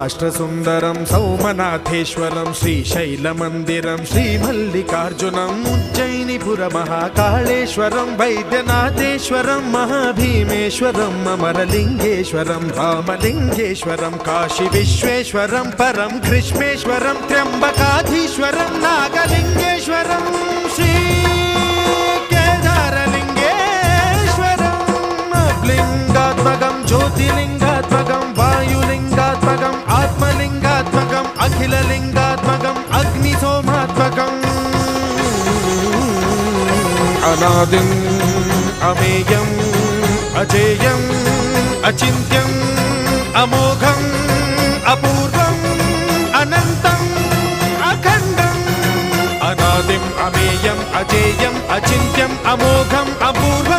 అష్టసుందరం సౌమనాథేశ్వరం శ్రీశైలమందిరం శ్రీమల్లికార్జునం ఉజ్జయినిపుర మహాకాళేశ్వరం వైద్యనాథేశ్వరం మహాభీమేశ్వరం అమరలింగేశ్వరం రామలింగేశ్వరం కాశీ విశ్వేశ్వరం పరం కృష్ణేశ్వరం త్ర్యంబకాధీశ్వరం నాగలింగేశ్వరం శ్రీ కేదారలింగేశ్వరం లింగాత్మకం జ్యోతిలింగాత్మకం వాయులింగాత్మకం ఆత్మలింగాత్మకం అఖిలలింగాత్మకం అగ్నిసోమాత్మకం అనాదిం అమేయం అజేయం అచింత్యం అమోఘం అపూర్వం అనంతం అఖండం అనాదిం అమేయం అజేయం అచింత్యం అమోఘం అపూర్వం